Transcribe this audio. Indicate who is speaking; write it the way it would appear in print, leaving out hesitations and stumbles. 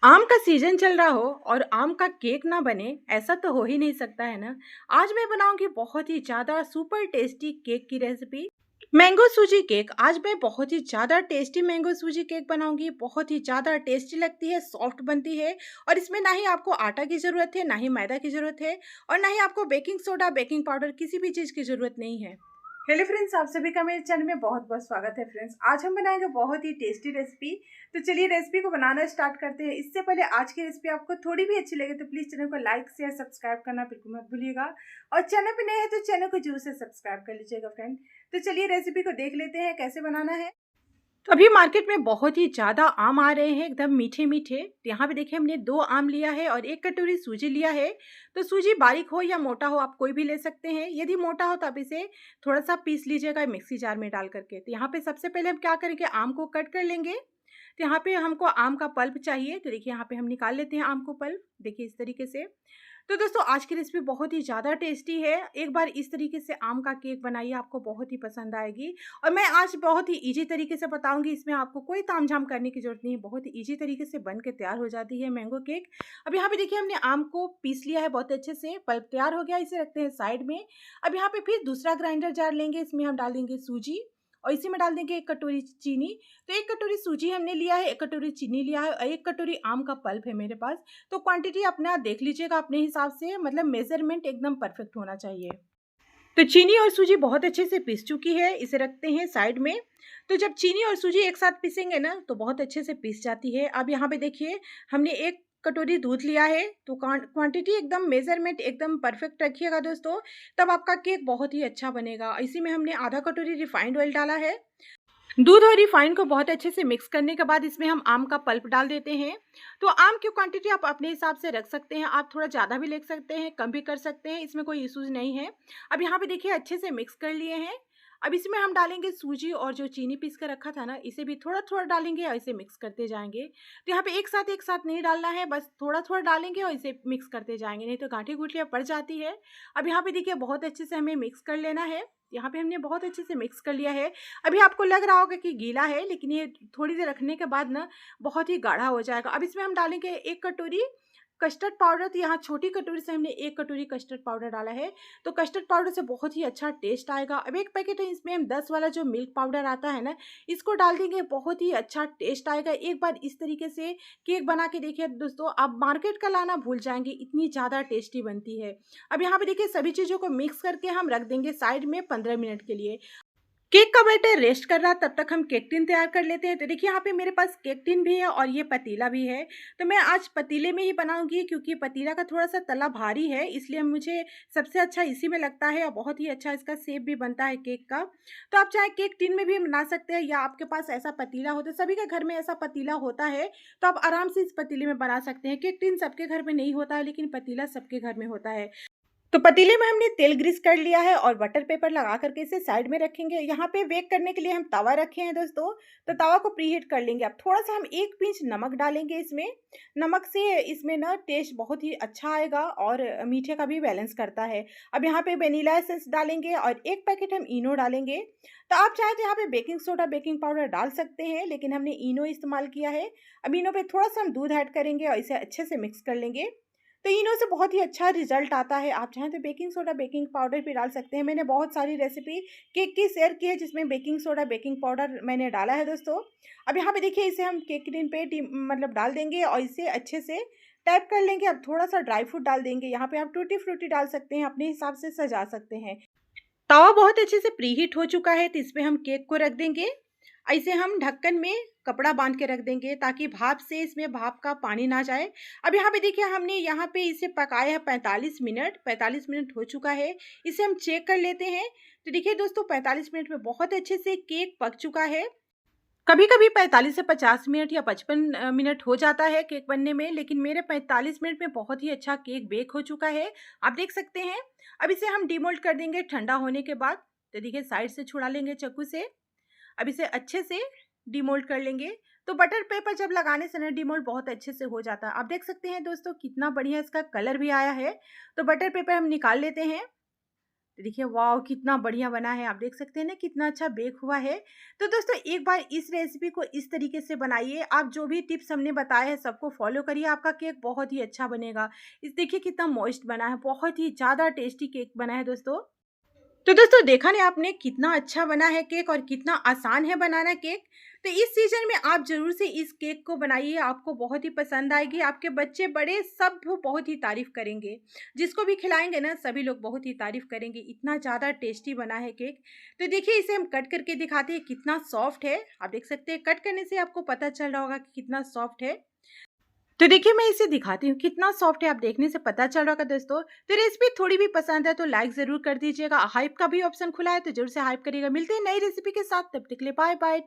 Speaker 1: आम का सीजन चल रहा हो और आम का केक ना बने ऐसा तो हो ही नहीं सकता है ना। आज मैं बनाऊंगी बहुत ही ज़्यादा सुपर टेस्टी केक की रेसिपी। मैंगो सूजी केक। आज मैं बहुत ही ज़्यादा टेस्टी मैंगो सूजी केक बनाऊंगी। बहुत ही ज़्यादा टेस्टी लगती है, सॉफ्ट बनती है और इसमें ना ही आपको आटा की ज़रूरत है, ना ही मैदा की ज़रूरत है और ना ही आपको बेकिंग सोडा, बेकिंग पाउडर किसी भी चीज़ की ज़रूरत नहीं है। हेलो फ्रेंड्स, आप सभी का मेरे चैनल में बहुत बहुत स्वागत है। फ्रेंड्स, आज हम बनाएंगे बहुत ही टेस्टी रेसिपी। तो चलिए रेसिपी को बनाना स्टार्ट करते हैं। इससे पहले आज की रेसिपी आपको थोड़ी भी अच्छी लगे तो प्लीज़ चैनल को लाइक शेयर सब्सक्राइब करना बिल्कुल मत भूलिएगा और चैनल पे नए हैं तो चैनल को जरूर से सब्सक्राइब कर लीजिएगा फ्रेंड। तो चलिए रेसिपी को देख लेते हैं कैसे बनाना है। तो अभी मार्केट में बहुत ही ज़्यादा आम आ रहे हैं, एकदम मीठे-मीठे। तो यहाँ पे देखिए हमने 2 आम लिया है और 1 कटोरी सूजी लिया है। तो सूजी बारीक हो या मोटा हो आप कोई भी ले सकते हैं। यदि मोटा हो तो आप इसे थोड़ा-सा पीस लीजिएगा मिक्सी जार में डाल कर के। तो यहाँ पे सबसे पहले हम क्या करेंगे, आम को कट कर लेंगे। तो यहाँ पे हमको आम का पल्प चाहिए। तो देखिए यहाँ पे हम निकाल लेते हैं आम को पल्प। देखिए इस तरीके से। तो दोस्तों आज की रेसिपी बहुत ही ज़्यादा टेस्टी है। एक बार इस तरीके से आम का केक बनाइए, आपको बहुत ही पसंद आएगी। और मैं आज बहुत ही ईज़ी तरीके से बताऊँगी, इसमें आपको कोई तामझाम करने की ज़रूरत नहीं है। बहुत ही ईज़ी तरीके से बन के तैयार हो जाती है मैंगो केक। अब यहाँ पे देखिए हमने आम को पीस लिया है बहुत अच्छे से, पल्प तैयार हो गया, इसे रखते हैं साइड में। अब यहाँ पे फिर दूसरा ग्राइंडर जार लेंगे, इसमें हम डाल देंगे सूजी और इसी में डाल देंगे 1 कटोरी चीनी। तो 1 कटोरी सूजी हमने लिया है, 1 कटोरी चीनी लिया है और 1 कटोरी आम का पल्प है मेरे पास। तो क्वांटिटी अपना देख लीजिएगा अपने हिसाब से, मतलब मेजरमेंट एकदम परफेक्ट होना चाहिए। तो चीनी और सूजी बहुत अच्छे से पिस चुकी है, इसे रखते हैं साइड में। तो जब चीनी और सूजी एक साथ पिसेंगे ना तो बहुत अच्छे से पिस जाती है। अब यहाँ पे देखिए हमने 1 कटोरी दूध लिया है। तो क्वांटिटी एकदम मेजरमेंट एकदम परफेक्ट रखिएगा दोस्तों, तब आपका केक बहुत ही अच्छा बनेगा। इसी में हमने आधा कटोरी रिफाइंड ऑयल डाला है। दूध और रिफाइंड को बहुत अच्छे से मिक्स करने के बाद इसमें हम आम का पल्प डाल देते हैं। तो आम की क्वांटिटी आप अपने हिसाब से रख सकते हैं, आप थोड़ा ज़्यादा भी ले सकते हैं, कम भी कर सकते हैं, इसमें कोई इश्यूज नहीं है। अब यहाँ पे देखिए अच्छे से मिक्स कर लिए हैं। अब इसमें हम डालेंगे सूजी और जो चीनी पीस कर रखा था ना, इसे भी थोड़ा थोड़ा डालेंगे और इसे मिक्स करते जाएंगे। तो यहाँ पे एक साथ नहीं डालना है, बस थोड़ा थोड़ा डालेंगे और इसे मिक्स करते जाएंगे, नहीं तो गांठी गुठलियाँ पड़ जाती है। अब यहाँ पे देखिए बहुत अच्छे से हमें मिक्स कर लेना है। यहाँ पे हमने बहुत अच्छे से मिक्स कर लिया है। अभी आपको लग रहा होगा कि गीला है, लेकिन ये थोड़ी देर रखने के बाद ना बहुत ही गाढ़ा हो जाएगा। अब इसमें हम डालेंगे 1 कटोरी कस्टर्ड पाउडर। तो यहाँ छोटी कटोरी से हमने 1 कटोरी कस्टर्ड पाउडर डाला है। तो कस्टर्ड पाउडर से बहुत ही अच्छा टेस्ट आएगा। अब 1 पैकेट है, इसमें हम 10 वाला जो मिल्क पाउडर आता है ना, इसको डाल देंगे, बहुत ही अच्छा टेस्ट आएगा। एक बार इस तरीके से केक बना के देखिए दोस्तों, आप मार्केट का लाना भूल जाएंगे, इतनी ज़्यादा टेस्टी बनती है। अब यहाँ पे देखिए सभी चीज़ों को मिक्स करके हम रख देंगे साइड में 15 मिनट के लिए। केक का बैटर रेस्ट कर रहा, तब तक हम केक टिन तैयार कर लेते हैं। तो देखिए यहाँ पे मेरे पास केक टिन भी है और ये पतीला भी है। तो मैं आज पतीले में ही बनाऊंगी, क्योंकि पतीला का थोड़ा सा तला भारी है, इसलिए मुझे सबसे अच्छा इसी में लगता है और बहुत ही अच्छा इसका शेप भी बनता है केक का। तो आप चाहे केक टिन में भी बना सकते हैं या आपके पास ऐसा पतीला हो, तो सभी के घर में ऐसा पतीला होता है, तो आप आराम से इस पतीले में बना सकते हैं। केक टिन सबके घर में नहीं होता है, लेकिन पतीला सबके घर में होता है। तो पतीले में हमने तेल ग्रीस कर लिया है और बटर पेपर लगा करके इसे साइड में रखेंगे। यहाँ पे बेक करने के लिए हम तवा रखे हैं दोस्तों। तो तवा को प्रीहीट कर लेंगे। अब थोड़ा सा हम 1 पिंच नमक डालेंगे इसमें। नमक से इसमें ना टेस्ट बहुत ही अच्छा आएगा और मीठे का भी बैलेंस करता है। अब यहाँ पे वेनिला एसेंस डालेंगे और 1 पैकेट हम इनो डालेंगे। तो आप चाहे तो यहाँ पे बेकिंग सोडा, बेकिंग पाउडर डाल सकते हैं, लेकिन हमने इनो इस्तेमाल किया है। अब इनो पे थोड़ा सा हम दूध ऐड करेंगे और इसे अच्छे से मिक्स कर लेंगे। तो इनो से बहुत ही अच्छा रिजल्ट आता है। आप चाहें तो बेकिंग सोडा, बेकिंग पाउडर भी डाल सकते हैं। मैंने बहुत सारी रेसिपी केक की शेयर की है जिसमें बेकिंग सोडा, बेकिंग पाउडर मैंने डाला है दोस्तों। अब यहाँ पे देखिए इसे हम केक टिन पे मतलब डाल देंगे और इसे अच्छे से टैप कर लेंगे। अब थोड़ा सा ड्राई फ्रूट डाल देंगे। यहाँ पे आप टूटी फ्रूटी डाल सकते हैं, अपने हिसाब से सजा सकते हैं। तवा बहुत अच्छे से प्रीहीट हो चुका है, तो इसमें हम केक को रख देंगे। ऐसे हम ढक्कन में कपड़ा बांध के रख देंगे ताकि भाप से इसमें भाप का पानी ना जाए। अब यहाँ पे देखिए हमने यहाँ पे इसे पकाया है 45 मिनट। 45 मिनट हो चुका है, इसे हम चेक कर लेते हैं। तो देखिए दोस्तों 45 मिनट में बहुत अच्छे से केक पक चुका है। कभी कभी 45 से 50 मिनट या 55 मिनट हो जाता है केक बनने में, लेकिन मेरे 45 मिनट में बहुत ही अच्छा केक बेक हो चुका है, आप देख सकते हैं। अब इसे हम डीमोल्ड कर देंगे ठंडा होने के बाद। तो देखिए साइड से छुड़ा लेंगे चाकू से। अब इसे अच्छे से डीमोल्ड कर लेंगे। तो बटर पेपर जब लगाने से ना डीमोल्ड बहुत अच्छे से हो जाता है। आप देख सकते हैं दोस्तों कितना बढ़िया इसका कलर भी आया है। तो बटर पेपर हम निकाल लेते हैं। तो देखिए वाओ! कितना बढ़िया बना है, आप देख सकते हैं ना कितना अच्छा बेक हुआ है। तो दोस्तों एक बार इस रेसिपी को इस तरीके से बनाइए, आप जो भी टिप्स हमने बताए हैं सबको फ़ॉलो करिए, आपका केक बहुत ही अच्छा बनेगा। इस देखिए कितना मॉइस्ट बना है, बहुत ही ज़्यादा टेस्टी केक बना है दोस्तों। तो दोस्तों देखा ना आपने कितना अच्छा बना है केक और कितना आसान है बनाना केक। तो इस सीजन में आप ज़रूर से इस केक को बनाइए, आपको बहुत ही पसंद आएगी, आपके बच्चे बड़े सब बहुत ही तारीफ़ करेंगे। जिसको भी खिलाएँगे ना सभी लोग बहुत ही तारीफ़ करेंगे, इतना ज़्यादा टेस्टी बना है केक। तो देखिए इसे हम कट करके दिखाते हैं कितना सॉफ्ट है, आप देख सकते हैं कट करने से आपको पता चल रहा होगा कि कितना सॉफ्ट है। तो देखिए मैं इसे दिखाती हूँ कितना सॉफ्ट है, आप देखने से पता चल रहा होगा दोस्तों। तो रेसिपी थोड़ी भी पसंद है तो लाइक ज़रूर कर दीजिएगा, हाइप का भी ऑप्शन खुला है तो ज़रूर से हाइप करिएगा। मिलते हैं नई रेसिपी के साथ, तब तक के लिए बाय बाय।